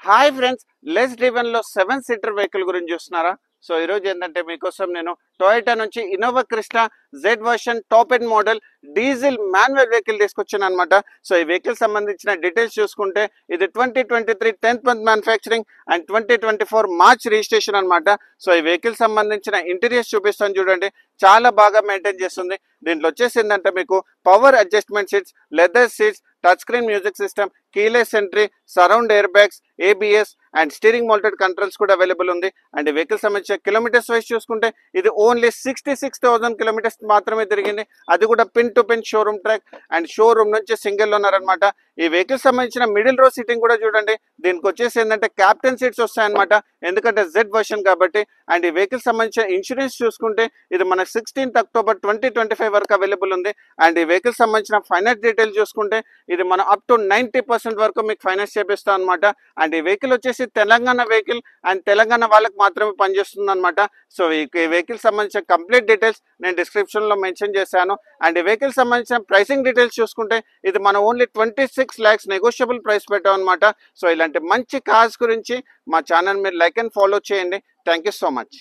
Hi friends, less driven లో 7 seater vehicle గురించి చూస్తున్నారా? సో ఈ రోజు ఏంటంటే మీకోసం నేను టొయోటా నుంచి Innova Crysta Z version top end model diesel manual vehicle తీసుకొచ్చాను అనమాట. సో ఈ వెహికల్ సంబంధించిన డీటెయిల్స్ చూసుకుంటే ఇది 2023 10th month manufacturing and 2024 March registration అనమాట. సో ఈ వెహికల్ సంబంధించిన ఇంటీరియర్స్ చూపిస్తాను చూడండి, చాలా బాగా మెయింటైన్ చేస్తుంది. దీంట్లో వచ్చేసి ఏంటంటే మీకు power adjustment seats, leather seats, touch screen music system, keyless entry, surround air bags, ABS and steering mounted controls కూడా అవైలబుల్ ఉంది. అండ్ ఈ వెహికల్ సంబంధించిన కిలోమీటర్స్ వైజ్ చూసుకుంటే ఇది ఓన్లీ 66,000 కిలోమీటర్స్ మాత్రమే తిరిగింది. అది కూడా pin to pin showroom track and showroom నుంచి సింగిల్ ఉన్నారనమాట. ఈ వెహికల్ సంబంధించిన మిడిల్ రో సీటింగ్ కూడా చూడండి, దీనికి వచ్చేసి ఏంటంటే క్యాప్టెన్ సీట్స్ వస్తాయన్నమాట, ఎందుకంటే జెడ్ వర్షన్ కాబట్టి. అండ్ ఈ వెహికల్ సంబంధించిన ఇన్సూరెన్స్ చూసుకుంటే ఇది మన 16th అక్టోబర్ 2025 వరకు అవైలబుల్ ఉంది. అండ్ ఈ వెహికల్ సంబంధించిన ఫైనాన్స్ డీటెయిల్ చూసుకుంటే ఇది మనం అప్ టు 90% వరకు మీకు ఫైనాన్స్ చేపిస్తాం అనమాట. అండ్ ఈ వెహికల్ వచ్చేసి తెలంగాణ వెహికల్ అండ్ తెలంగాణ వాళ్ళకి మాత్రమే పనిచేస్తుంది అనమాట. సో ఈ వెహికల్ సంబంధించిన కంప్లీట్ డీటెయిల్స్ నేను డిస్క్రిప్షన్ లో మెన్షన్ చేశాను. అండ్ ఈ వెహికల్ సంబంధించిన ప్రైసింగ్ డీటెయిల్స్ చూసుకుంటే ఇది మనం ఓన్లీ 26 lakhs నెగోషియబుల్ ప్రైస్ పెట్టాం అనమాట. సో ఇలాంటి మంచి కార్స్ గురించి మా ఛానల్ మీరు లైక్ అండ్ ఫాలో చేయండి. Thank you so much.